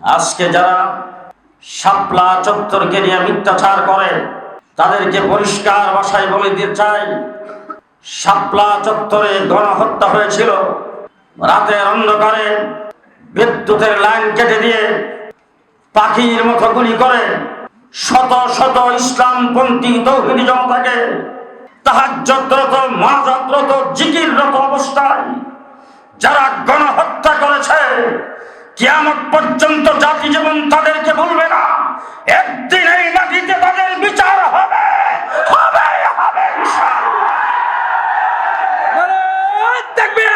আজকে যারা শাপলা চত্বরকে নিয়ে মিথ্যাচার করে তাদেরকে পরিষ্কার ভাষায় বলে দিতে চাই, শাপলা চত্বরে গণহত্যা হয়েছিল। রাতের অন্ধকারে বিদ্যুতের লাইন কেটে দিয়ে পাখির মতো গুলি করে শত শত ইসলামপন্থী তৌহিদি জনতাকে তাহাজ্জুদরত, মুনাজাতরত, জিকিররত অবস্থায় যারা গণহত্যা করেছে, কিয়ামত পর্যন্ত জাতি যেমন তাদেরকে ভুলবে না। একদিন এই মাটিতে তাদের বিচার হবে, হবে, হবে ইনশাআল্লাহ। তাকবীর!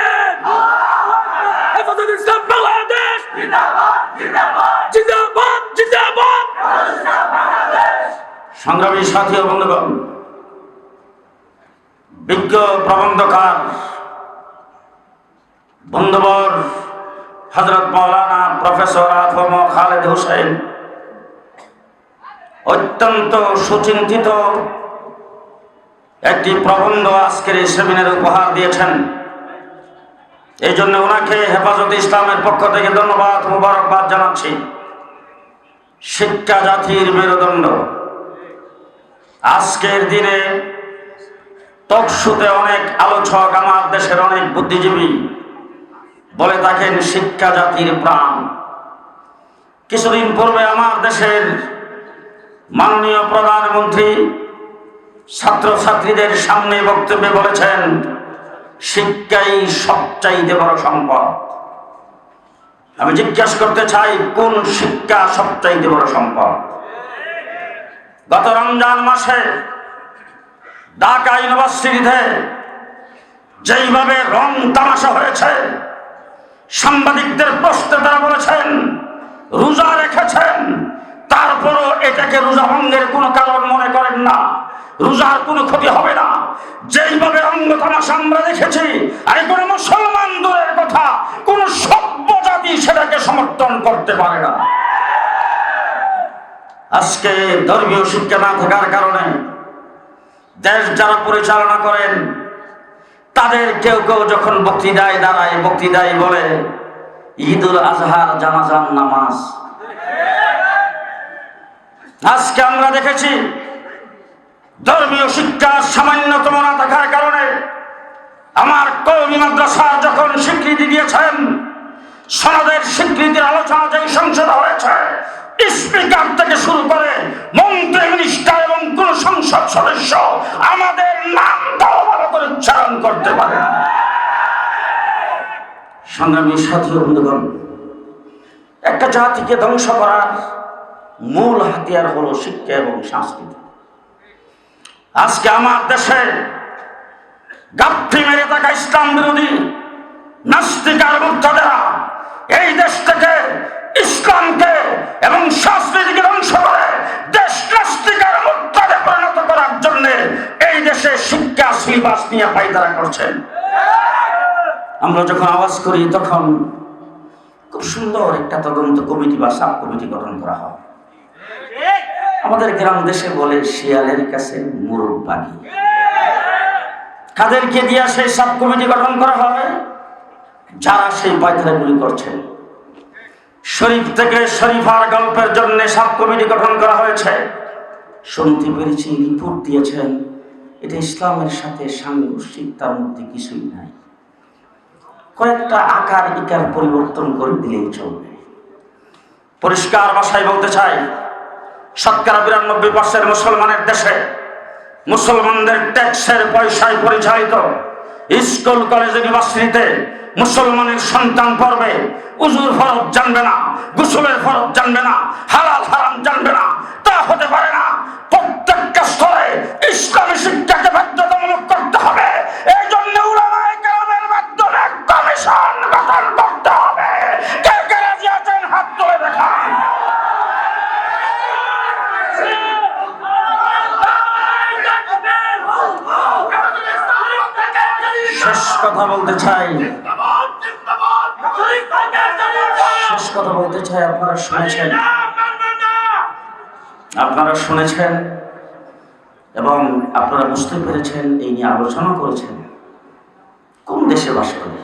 হেফাজত ইসলাম বাংলাদেশ জিন্দাবাদ, জিন্দাবাদ, জিন্দাবাদ, জিন্দাবাদ। সংগ্রামী সাথী ও বন্ধুগণ, বিজ্ঞ প্রবন্ধকার বন্ধুবর হযরত মাওলানা প্রফেসর আফম খালেদ হোসেন অত্যন্ত সুচিন্তিত একটি প্রবন্ধ আজকের এই সেমিনারে উপহার দিয়েছেন। এই জন্য ওনাকে হেফাজত ইসলামের পক্ষ থেকে ধন্যবাদ, মুবারকবাদ জানাচ্ছি। শিক্ষা জাতির মেরুদণ্ড। আজকের দিনে টকশোতে অনেক আলোচক, আমার দেশের অনেক বুদ্ধিজীবী বলে থাকেন শিক্ষা জাতির প্রাণ। কিছুদিন পূর্বে আমার দেশের মাননীয় প্রধানমন্ত্রী ছাত্রছাত্রীদের সামনে বক্তব্যে বলেছেন, শিক্ষাই সবচাইতে বড় সম্পদ। আমি জিজ্ঞাসা করতে চাই, কোন শিক্ষা সবচাইতে বড় সম্পদ? গত রমজান মাসে ঢাকা ইউনিভার্সিটিতে যেইভাবে রং তামাশা হয়েছে, সাংবাদিকদের প্রশ্নে তারা বলেছেন রোজা রেখেছেন, তারপরও এটাকে রোজা ভঙ্গের কোনো কারণ মনে করেন না, রোজার কোনো ক্ষতি হবে না। যেইভাবে রঙ্গ তামাশা আমরা দেখেছি, আর কোনো মুসলমান দূরের কথা, কোন সভ্য জাতি সেটাকে সমর্থন করতে পারে না। আজকে ধর্মীয় শিক্ষা না থাকার কারণে দেশ যারা পরিচালনা করেন তাদের কেউ কেউ যখন বক্তৃতায় দাঁড়ায়, বক্তৃতায় বলে ঈদুল আজহার জানাজার নামাজ। আজকে আমরা দেখেছি ধর্মীয় শিক্ষা সামান্যতম না থাকার কারণে আমার কওমি মাদ্রাসা যখন স্বীকৃতি দিয়েছেন, সনদের স্বীকৃতির আলোচনা যেই সংসদ হয়েছে, স্পিকার থেকে শুরু করে মন্ত্রী, মিনিস্টার এবং কোন সংসদ সদস্য আমাদের নামটাও ভালো করে উচ্চারণ করতে পারে না। সংগ্রামী সাথী বন্ধুগণ, একটা জাতিকে ধ্বংস করার মূল হাতিয়ার হলো শিক্ষা এবং সংস্কৃতি। আজকে আমার দেশে গাপ্পি মেরে থাকা ইসলাম বিরোধী নাস্তিক আর মুর্তাদেরা এই দেশ থেকে ইসলামকে এবং সংস্কৃতিকে ধ্বংস করে দেশ নাস্তিক আর মুর্তাদে পরিণত করার জন্য এই দেশে শিক্ষা সিলেবাস নিয়ে পায়তারা করছেন। আমরা যখন আওয়াজ করি তখন খুব সুন্দর একটা তদন্ত কমিটি বা সাব কমিটি গঠন করা হয়। আমাদের গ্রাম দেশে বলে শিয়ালের কাছে মোরগ বাগি। কাদেরকে দিয়া সেই সাব কমিটি গঠন করা হয়? যারা সেই পায়তারাগুলি করছেন। শরীফ থেকে শরীফার গল্পের জন্য সাব কমিটি গঠন করা হয়েছে। শুনতে পেরেছি রিপোর্ট দিয়েছেন এটা ইসলামের সাথে সাংঘর্ষিক, তার মধ্যে কিছুই নাই, কয়েকটা আকার ইকার পরিবর্তন করে দিলেই চলবে। পরিষ্কার ভাষায় বলতে চাই, শতকরা 92% মুসলমানের দেশে মুসলমানদের ট্যাক্সের পয়সায় পরিচালিত স্কুল, কলেজ, ইউনিভার্সিটিতে মুসলমানের সন্তান পড়বে, উজুর ফরজ জানবে না, গোসলের ফরজ জানবে না, হালাল হারাম জানবে না। তা হতে পারে না। প্রত্যেকটা স্তরে ইসলামী শিক্ষাকে বাধ্যতামূলক করতে হবে। এই জন্য উলামায়ে কেরামের মাধ্যমে কমিশন গঠন করতে হবে। কে কে রাজি আছেন হাত তুলে দেখান। শেষ কথা বলতে চাই, আপনারা শুনেছেন এবং আপনারা বুঝতে পেরেছেন, এই নিয়ে আলোচনা করেছেন। কোন দেশে বাস করি?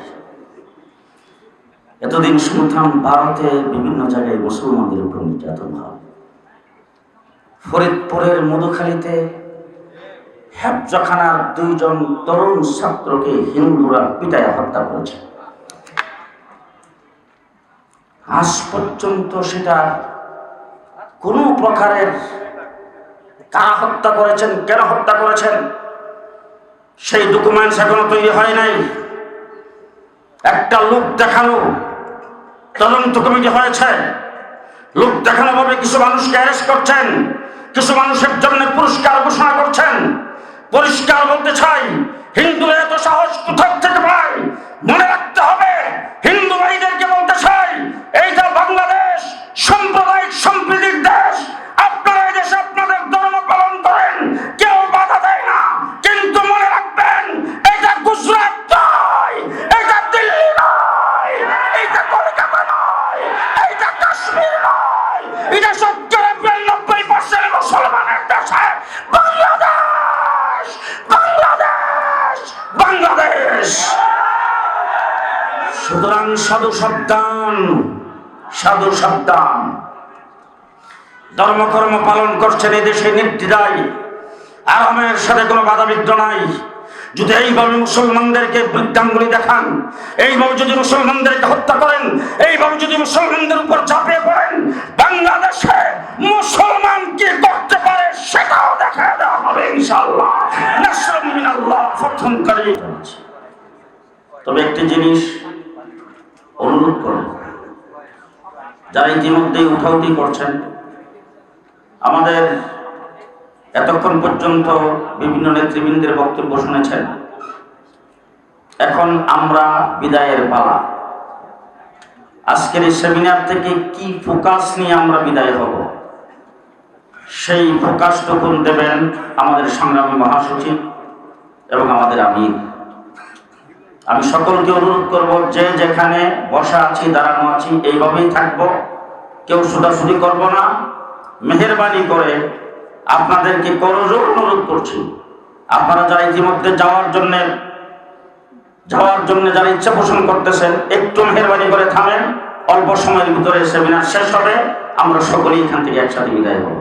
এতদিন শুনতাম ভারতে বিভিন্ন জায়গায় মুসলমানদের উপর নির্যাতন হয়। ফরিদপুরের মধুখালীতে হেফজখানার 2 জন তরুণ ছাত্রকে হিন্দুরা পিটায় হত্যা করেছে। আজ পর্যন্ত সেটা কোনো প্রকারের কারা হত্যা করেছেন, কেন হত্যা করেছেন, সেই ডকুমেন্টস এখনো তৈরি হয় নাই। একটা লোক দেখানো তদন্ত কমিটি হয়েছে, লোক দেখানো ভাবে কিছু মানুষকে অ্যারেস্ট করছেন, কিছু মানুষের জন্য পুরস্কার ঘোষণা করছেন। পরিষ্কার বলতে চাই, হিন্দু এত সাহস কোথা থেকে পায়? মনে রাখতে হবে, হিন্দু ভাইদেরকে বলতে চাই, এইটা বাংলাদেশ সাম্প্রদায়িক সম্প্রীতির দেশ। আপনারা এই দেশে আপনাদের ধর্ম পালন করেন, কেউ বাধা দেয় না, কিন্তু মনে রাখবেন এটা গুজরাট নয়, এটা দিল্লি নয়, এটা কলকাতা নয়, এটা কাশ্মীর নয়, এটা 90% মুসলমানের দেশে বাংলাদেশ, বাংলাদেশ, বাংলাদেশ। সুতরাং সাধু সাবধান, সাধু সাবধান। ধর্মকর্ম পালন করছেন এদেশে নির্দ্বিধায়, আরামের সাথে কোনো বাধাবিঘ্ন নাই। যদি এইভাবে মুসলমানদেরকে বৃদ্ধাঙ্গুলি দেখান, এইভাবে যদি মুসলমানদেরকে হত্যা করেন, এইভাবে যদি মুসলমানদের উপর ঝাঁপিয়ে পড়েন, বাংলাদেশে মুসলমান কি করতে পারে সেটাও দেখা দেওয়া হবে ইনশাআল্লাহ। নাসরুম মিনাল্লাহ, ফতহুন করিম। তবে একটি জিনিস অনুরোধ করব, যারা ইতিমধ্যে উঠাউঠি করছেন, আমাদের এতক্ষণ পর্যন্ত বিভিন্ন নেতৃবৃন্দের বক্তব্য শুনেছেন, এখন আমরা বিদায়ের পালা। আজকের এই সেমিনার থেকে কি ফোকাস নিয়ে আমরা বিদায় হব, সেই ফোকাসটুকুন দেবেন আমাদের সংগ্রামী মহাসচিব এবং আমাদের আমির। আমি সকলকে অনুরোধ করব, যে যেখানে বসা আছি, দাঁড়ানো আছি, এইভাবেই থাকবো, কেউ ছুটাছুটি করব না। মেহেরবানি করে আপনাদেরকে করজোর অনুরোধ করছি, আপনারা যারা ইতিমধ্যে যাওয়ার জন্য যারা ইচ্ছা পোষণ করতেছেন, একটু মেহেরবানি করে থামেন। অল্প সময়ের ভিতরে সেমিনার শেষ হবে, আমরা সকলেই এখান থেকে একসাথে বিদায় হব।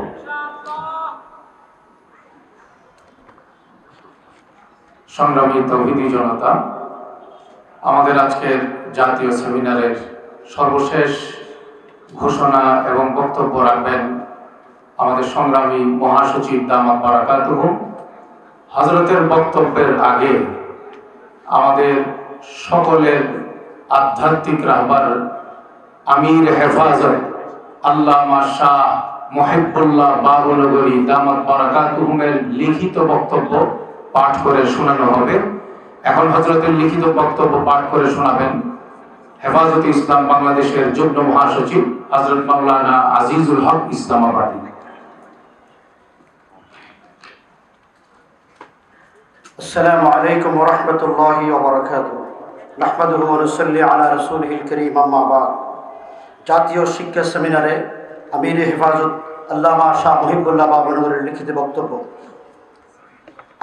সংগ্রামী তৌহিদি জনতা, আমাদের আজকের জাতীয় সেমিনারের সর্বশেষ ঘোষণা এবং বক্তব্য রাখবেন আমাদের সংগ্রামী মহাসচিব দামাত বারাকাতুহু। হযরতের বক্তব্যের আগে আমাদের সকলের আধ্যাত্মিক রাহবার আমির হেফাজত আল্লামা শাহ মুহিবুল্লাহ বাবুনগরী দামাত বারাকাতুহুমের লিখিত বক্তব্য পাঠ করে শোনানো হবে। এখন হযরতের লিখিত বক্তব্য পাঠ করে শোনাবেন হেফাজতে ইসলাম বাংলাদেশের যুগ্ম মহাসচিব হযরত মাওলানা আজিজুল হক ইসলামাবাদী। আসসালামু আলাইকুম ওয়া রাহমাতুল্লাহি ওয়া বারাকাতুহু। নাহমাদুহু ওয়া নুসাল্লি আলা রাসূলিহিল কারীম, আম্মা বা'দ। জাতীয় শিক্ষা সেমিনারে আমির হেফাজত আল্লামা শাহ মুহিবুল্লাহ বাবুনগরীর লিখিত বক্তব্য।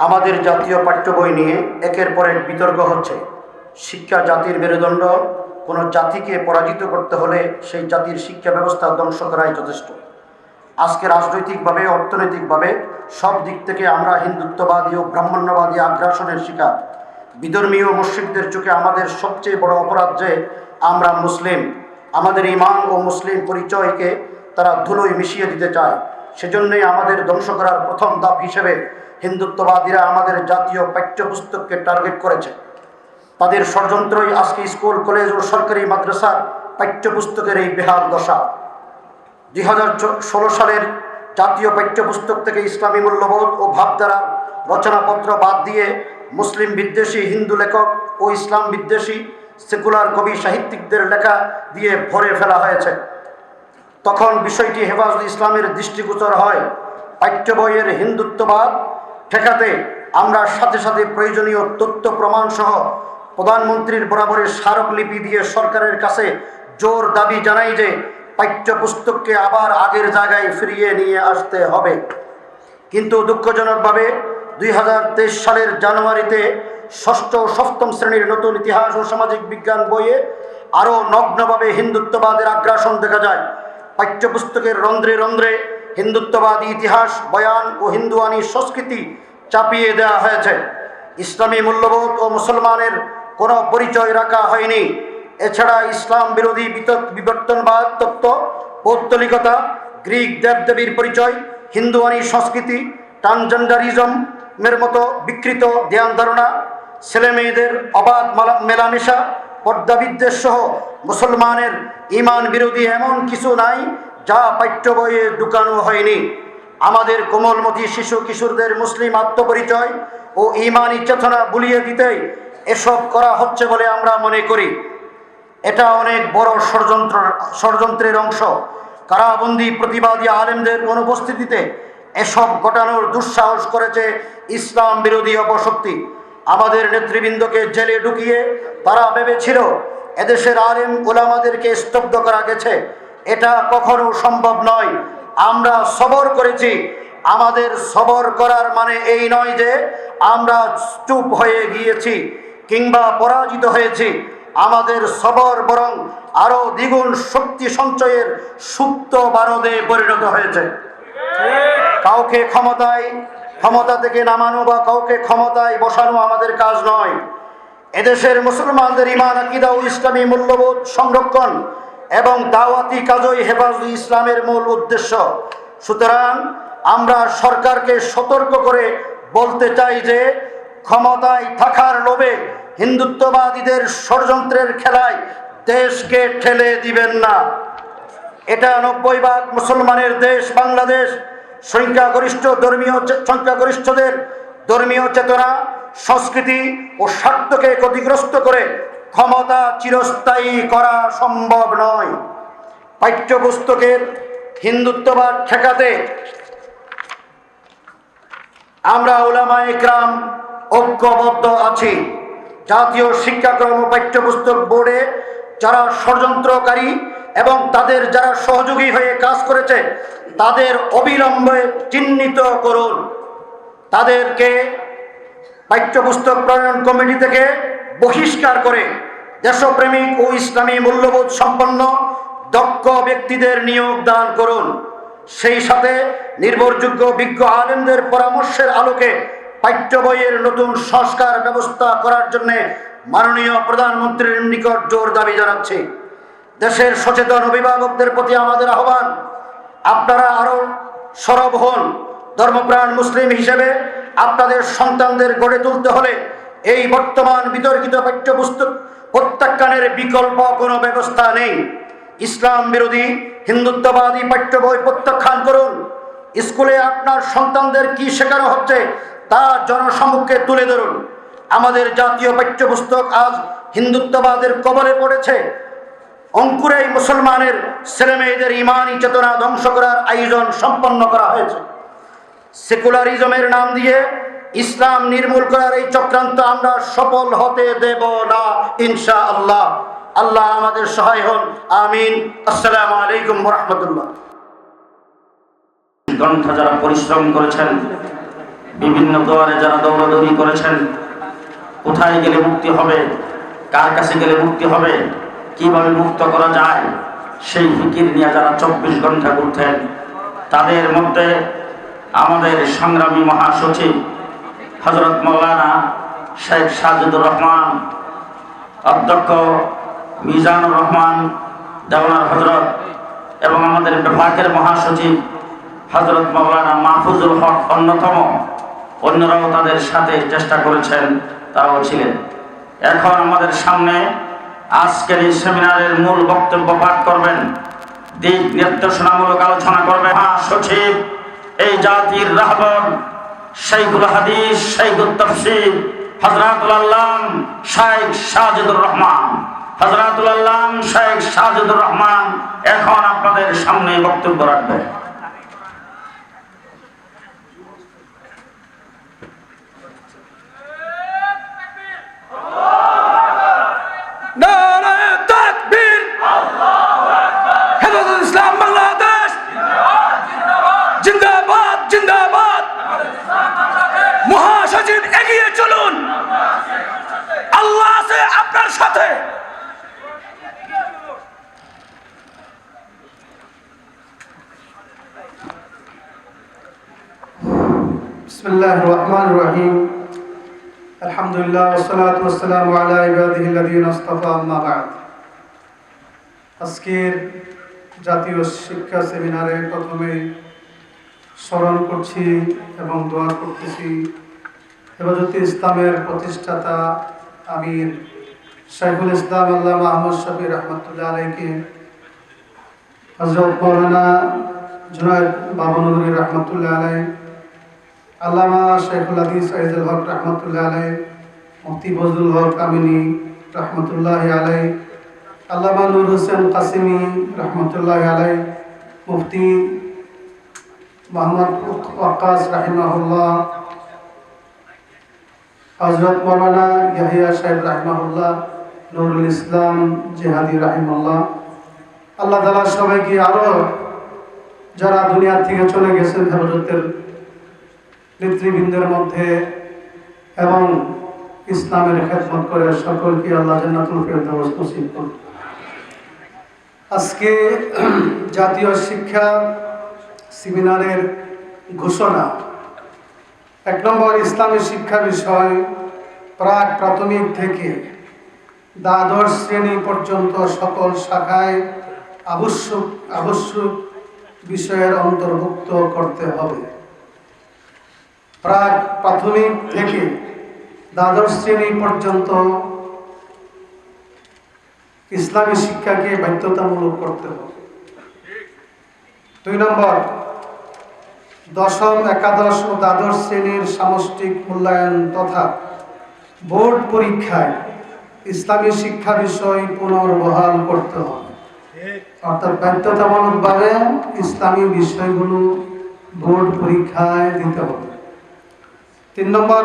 আমাদের জাতীয় পাঠ্য বই নিয়ে একের পর এক বিতর্ক হচ্ছে। শিক্ষা জাতির মেরুদণ্ড, কোনো জাতিকে পরাজিত করতে হলে সেই জাতির শিক্ষা ব্যবস্থা ধ্বংস করাই যথেষ্ট। আজকে রাজনৈতিকভাবে, অর্থনৈতিকভাবে সব দিক থেকে আমরা হিন্দুত্ববাদী ও ব্রাহ্মণ্যবাদী আগ্রাসনের শিকার। বিধর্মীয় মুশরিকদের চোখে আমাদের সবচেয়ে বড় অপরাধ যে আমরা মুসলিম। আমাদের ঈমান ও মুসলিম পরিচয়কে তারা ধুলোয় মিশিয়ে দিতে চায়। সেজন্যই আমাদের ধ্বংস করার প্রথম ধাপ হিসেবে হিন্দুত্ববাদীরা আমাদের জাতীয় পাঠ্যপুস্তককে টার্গেট করেছে। তাদের ষড়যন্ত্রই আজকে স্কুল, কলেজ ও সরকারি মাদ্রাসার পাঠ্যপুস্তকের এই বেহাল দশা। 2016 সালের জাতীয় পাঠ্যপুস্তক থেকে ইসলামী মূল্যবোধ ও ভাবধারার রচনাপত্র বাদ দিয়ে মুসলিম বিদ্বেষী হিন্দু লেখক ও ইসলাম বিদ্বেষী সেকুলার কবি সাহিত্যিকদের লেখা দিয়ে ভরে ফেলা হয়েছে। তখন বিষয়টি হেফাজতে ইসলামের দৃষ্টিগোচর হয়। পাঠ্য বইয়ের হিন্দুত্ববাদ ঠেকাতে আমরা সাথে সাথে প্রয়োজনীয় তথ্য প্রমাণ সহ প্রধানমন্ত্রীর বরাবরের স্মারকলিপি দিয়ে সরকারের কাছে জোর দাবি জানাই যে পাঠ্যপুস্তককে আবার আগের জায়গায় ফিরিয়ে নিয়ে আসতে হবে। কিন্তু দুঃখজনকভাবে 2023 সালের জানুয়ারিতে ষষ্ঠ ও সপ্তম শ্রেণীর নতুন ইতিহাস ও সামাজিক বিজ্ঞান বইয়ে আরও নগ্নভাবে হিন্দুত্ববাদের আগ্রাসন দেখা যায়। পাঠ্যপুস্তকের রন্ধ্রে রন্ধ্রে হিন্দুত্ববাদী ইতিহাস, বয়ান ও হিন্দুয়ানি সংস্কৃতি চাপিয়ে দেওয়া হয়েছে। ইসলামী মূল্যবোধ ও মুসলমানের কোনো পরিচয় রাখা হয়নি। এছাড়া ইসলাম বিরোধী বিবর্তনবাদ তত্ত্ব, পৌত্তলিকতা, গ্রিক দেবদেবীর পরিচয়, হিন্দুয়ানি সংস্কৃতি, ট্রান্সজেন্ডারিজমের মতো বিকৃত ধ্যান ধারণা, ছেলেমেয়েদের অবাধ মেলামেশা, পর্দাবিদ্বেষ সহ মুসলমানের ঈমান বিরোধী এমন কিছু নাই যা পাঠ্য বইয়ে ঢুকানো হয়নি। আমাদের কোমলমতি শিশু কিশোরদের মুসলিম আত্মপরিচয় ও ঈমানি চেতনা বুলিয়ে দিতেই এসব করা হচ্ছে বলে আমরা মনে করি। এটা অনেক বড় ষড়যন্ত্রের অংশ। কারাবন্দী প্রতিবাদী আলেমদের অনুপস্থিতিতে এসব ঘটানোর দুঃসাহস করেছে ইসলাম বিরোধী অপশক্তি। আমাদের নেতৃবৃন্দকে জেলে ঢুকিয়ে তারা ভেবেছিল এদেশের আলেম ওলামাদেরকে স্তব্ধ করা গেছে। এটা কখনো সম্ভব নয়। আমরা সবর করেছি। আমাদের সবর করার মানে এই নয় যে আমরা চুপ হয়ে গিয়েছি কিংবা পরাজিত হয়েছি। আমাদের সবর বরং আরো দ্বিগুণ শক্তি সঞ্চয়ের সুপ্ত বারদে পরিণত হয়েছে। কাউকে ক্ষমতা থেকে নামানো বা কাউকে ক্ষমতায় বসানো আমাদের কাজ নয়। এদেশের মুসলমানদের ঈমান, আকীদা ও ইসলামী মূল্যবোধ সংরক্ষণ এবং দাওয়াতি কাজই হেফাজতে ইসলামের মূল উদ্দেশ্য। সুতরাং আমরা সরকারকে সতর্ক করে বলতে চাই যে ক্ষমতায় থাকার লোভে হিন্দুত্ববাদীদের ষড়যন্ত্রের খেলায় দেশকে ঠেলে দিবেন না। এটা 90% মুসলমানের দেশ বাংলাদেশ। সংখ্যাগরিষ্ঠদের ধর্মীয় চেতনা, সংস্কৃতি ও স্বার্থকে ক্ষতিগ্রস্ত করে ক্ষমতা চিরস্থায়ী করা সম্ভব নয়। পাঠ্যপুস্তকের হিন্দুত্ববাদ ঠেকাতে আমরা উলামায়ে কেরাম ঐক্যবদ্ধ আছি। জাতীয় শিক্ষাক্রম ও পাঠ্যপুস্তক বোর্ডে যারা ষড়যন্ত্রকারী এবং তাদের যারা সহযোগী হয়ে কাজ করেছে তাদের অবিলম্বে চিহ্নিত করুন। তাদেরকে পাঠ্যপুস্তক প্রণয়ন কমিটি থেকে বহিষ্কার করে দেশপ্রেমিক ও ইসলামী মূল্যবোধ সম্পন্ন দক্ষ ব্যক্তিদের নিয়োগ দান করুন। সেই সাথে নির্ভরযোগ্য বিজ্ঞ আলেমদের পরামর্শের আলোকে পাঠ্য বইয়ের নতুন সংস্কার ব্যবস্থা করার জন্য মাননীয় প্রধানমন্ত্রীর নিকট জোর দাবি জানাচ্ছি। দেশের সচেতন অভিভাবকদের প্রতি আমাদের আহ্বান, আপনারা আরো সরব হন। ধর্মপ্রাণ মুসলিম হিসেবে আপনাদের সন্তানদের গড়ে তুলতে হলে এই বর্তমান বিতর্কিত পাঠ্যপুস্তক প্রত্যাখ্যানের বিকল্প কোনো ব্যবস্থা নেই। ইসলাম বিরোধী হিন্দুত্ববাদী পাঠ্য বই প্রত্যাখ্যান করুন। স্কুলে আপনার সন্তানদের কি শেখানো হচ্ছে তা জনসম্মুখে তুলে ধরুন। আমাদের জাতীয় পাঠ্যপুস্তক আজ হিন্দুত্ববাদের কবলে পড়েছে। অঙ্কুরেই মুসলমানের ছেলেমেয়েদের ঈমানি চেতনা ধ্বংস করার আয়োজন সম্পন্ন করা হয়েছে। সেকুলারিজমের নাম দিয়ে ইসলাম নির্মূল করার এই চক্রান্ত আমরা সফল হতে দেব না ইনশাআল্লাহ। আল্লাহ আমাদের সহায় হন। আমিন। আসসালামু আলাইকুম ওয়া রাহমাতুল্লাহ। ঘণ্টা যারা পরিশ্রম করেছেন, বিভিন্ন দোয়ারে যারা দৌড়াদৌড়ি করেছেন, কোথায় গেলে মুক্তি হবে, কার কাছে গেলে মুক্তি হবে, কিভাবে মুক্ত করা যায়, সেই ফিকির নিয়ে যারা 24 ঘন্টা ঘুরতেন, তাদের মধ্যে আমাদের সংগ্রামী মহাসচিব হযরত মাওলানা শেখ সাজিদুর রহমান, অধ্যক্ষ মিজানুর রহমান দেওয়ানার হযরত এবং আমাদের বিভাগের মহাসচিব হযরত মাওলানা মাহফুজুল হক অন্যতম, অন্যরাও তাদের সাথে চেষ্টা করেছেন, তারাও ছিলেন। এখন আমাদের সামনে আজকের এই সেমিনারের মূল বক্তব্য পাঠ করবেন, দিক নির্দেশনামূলক আলোচনা করবেন মহাসচিব, এই জাতির রাহবর, শাইখুল হাদিস, শাইখুত তাফসীর হযরতুল আল্লাম শেখ সাজিদুর রহমান। হযরতুল আল্লাম শেখ সাজিদুর রহমান এখন আপনাদের সামনে বক্তব্য রাখবেন। নারায়ে তাকবীর, হেফাজতে ইসলাম বাংলাদেশ জিন্দাবাদ, জিন্দাবাদ। মহাসচিব এগিয়ে চলুন, আল্লাহ আছে আপনার সাথে। বিসমিল্লাহির রহমানির রহিম। আলহামদুলিল্লাহ ওয়াসসালাতু ওয়াসসালামু আলা ইবাদিহিল্লাযীনা ইসতাফা, আম্মা বা'দ। আজকের জাতীয় শিক্ষা সেমিনারে প্রথমে স্মরণ করছি এবং দোয়া করতেছি হেফাজতে ইসলামের প্রতিষ্ঠাতা আমির শাইখুল ইসলাম আল্লামা আহমদ শফি রহমতুল্লাহ আলাইকে, হযরত মাওলানা জুনায়েদ বাবনগরী রহমতুল্লাহ আলাই, আল্লামা শেখুল হাদিস আইজুল হক রহমতুল্লাহ আলাই, মুফতি ফজলুল হক আমিনী রহমতুল্লাহ আলাই, আল্লামা নূর হোসেন কাসিমি রহমতুল্লাহ আলাই, মুফতি মোহাম্মদ ওয়াক্কাস রাহিমাহুল্লাহ, হযরত মাওলানা ইয়াহিয়া সাহেব রাহিমাহুল্লাহ, নুরুল ইসলাম জিহাদি রাহিমাহুল্লাহ। আল্লাহ তাআলা সবাইকে আরো যারা দুনিয়া থেকে চলে গেছেন হেফাজতের নেতৃবৃন্দের মধ্যে এবং ইসলামের খেদমত করে সকলকে আল্লাহ জান্নাতুল ফেরদাউস নসিব করুন। আজকে জাতীয় শিক্ষা সেমিনারের ঘোষণা। 1 নম্বর, ইসলামী শিক্ষা বিষয় প্রাক প্রাথমিক থেকে দ্বাদশ শ্রেণী পর্যন্ত সকল শাখায় আবশ্যক বিষয়ের অন্তর্ভুক্ত করতে হবে। প্রাক প্রাথমিক থেকে দ্বাদশ শ্রেণী পর্যন্ত ইসলামী শিক্ষাকে বাধ্যতামূলক করতে হবে। 2 নম্বর, দশম, একাদশ ও দ্বাদশ শ্রেণীর সামষ্টিক মূল্যায়ন তথা বোর্ড পরীক্ষায় ইসলামী শিক্ষা বিষয় পুনর্বহাল করতে হবে। অর্থাৎ বাধ্যতামূলকভাবে ইসলামী বিষয়গুলো বোর্ড পরীক্ষায় দিতে হবে। 3 নম্বর,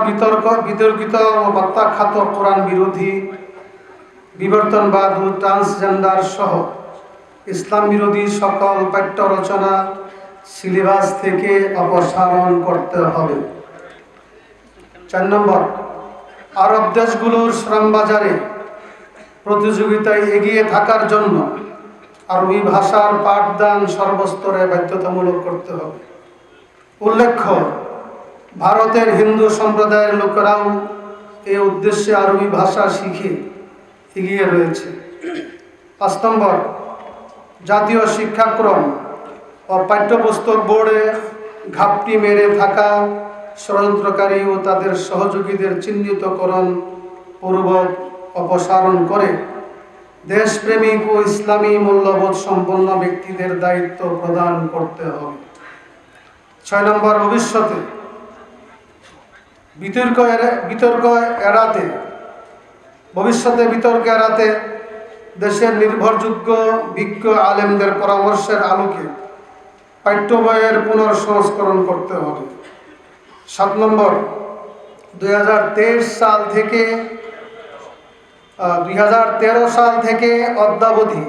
বিতর্কিত ও প্রত্যাখ্যাত কোরআন বিরোধী, বিবর্তনবাদ ও ট্রান্সজেন্ডার সহ ইসলাম বিরোধী সকল পাঠ্য রচনা সিলেবাস থেকে অপসারণ করতে হবে। 4 নম্বর, আরব দেশগুলোর শ্রমবাজারে প্রতিযোগিতায় এগিয়ে থাকার জন্য আরবি ভাষার পাঠদান সর্বস্তরে বাধ্যতামূলক করতে হবে। উল্লেখ্য, ভারতের হিন্দু সম্প্রদায়ের লোকেরাও এই উদ্দেশ্যে আরবি ভাষা শিখে এগিয়ে রয়েছে। 5 নম্বর, জাতীয় শিক্ষাক্রম ও পাঠ্যপুস্তক বোর্ডে ঘাপটি মেরে থাকা ষড়যন্ত্রকারী ও তাদের সহযোগীদের চিহ্নিতকরণ পূর্বক অপসারণ করে দেশপ্রেমিক ও ইসলামী মূল্যবোধ সম্পন্ন ব্যক্তিদের দায়িত্ব প্রদান করতে হবে। 6 নম্বর, ভবিষ্যতে বিতর্ক এড়াতে দেশের নির্ভরযোগ্য বিজ্ঞ আলেমদের পরামর্শের আলোকে পাঠ্য বইয়ের পুনঃসংস্করণ করতে হবে। 7 নম্বর, 2013 সাল থেকে অদ্যাবধি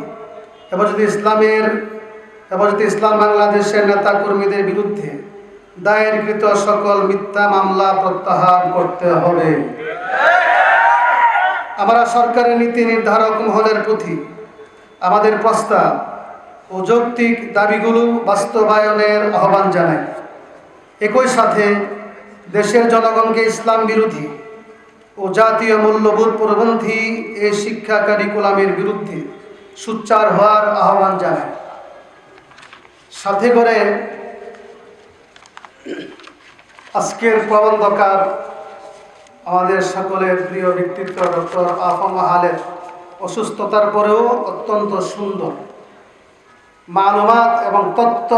হেফাজতে ইসলাম বাংলাদেশের নেতাকর্মীদের বিরুদ্ধে দায়েরকৃত সকল মিথ্যা মামলা প্রত্যাহার করতে হবে। আমরা সরকারের নীতি নির্ধারক মহলের প্রতি আমাদের প্রস্তাব ও যৌক্তিক দাবিগুলো বাস্তবায়নের আহ্বান জানাই। একই সাথে দেশের জনগণকে ইসলাম বিরোধী ও জাতীয় মূল্যবোধ পরিপন্থী এই শিক্ষা কারিকুলামের বিরুদ্ধে সোচ্চার হওয়ার আহ্বান জানাই। সাথে করে আজকের প্রবন্ধকার আমাদের সকলের প্রিয় ব্যক্তিত্ব ডক্টর আফামা হালের অসুস্থতার পরেও অত্যন্ত সুন্দর মালুমাত এবং তথ্য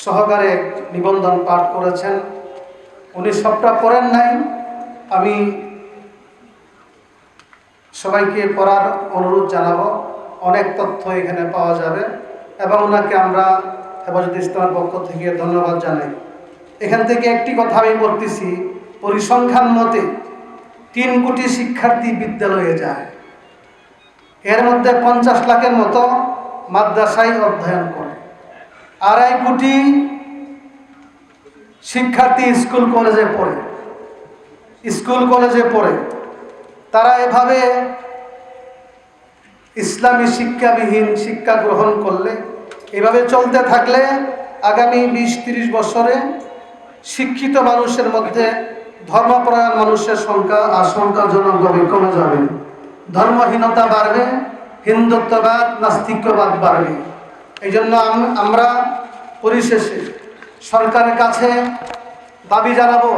সহকারে নিবন্ধন পাঠ করেছেন। উনি সবটা পড়েন নাই, আমি সবাইকে পড়ার অনুরোধ জানাবো। অনেক তথ্য এখানে পাওয়া যাবে এবং ওনাকে আমরা হেফাজতে ইসলামের পক্ষ থেকে ধন্যবাদ জানাই। এখান থেকে একটি কথা আমি বলতেছি, পরিসংখ্যান মতে 3 কোটি শিক্ষার্থী বিদ্যালয়ে যায়, এর মধ্যে 50 লাখের মতো মাদ্রাসায় অধ্যয়ন করে, 2.5 কোটি শিক্ষার্থী স্কুল কলেজে পড়ে। তারা এভাবে ইসলামী শিক্ষাবিহীন শিক্ষা গ্রহণ করলে, এভাবে চলতে থাকলে আগামী 20-30 বছরে শিক্ষিত মানুষের মধ্যে ধর্মপরায়ণ মানুষের সংখ্যা আশঙ্কাজনকভাবে কমে যাবে, ধর্মহীনতা বাড়বে, হিন্দুত্ববাদ নাস্তিক্যবাদ বাড়বে। এই জন্য আমরা পরিশেষে সরকারের কাছে দাবি জানাবো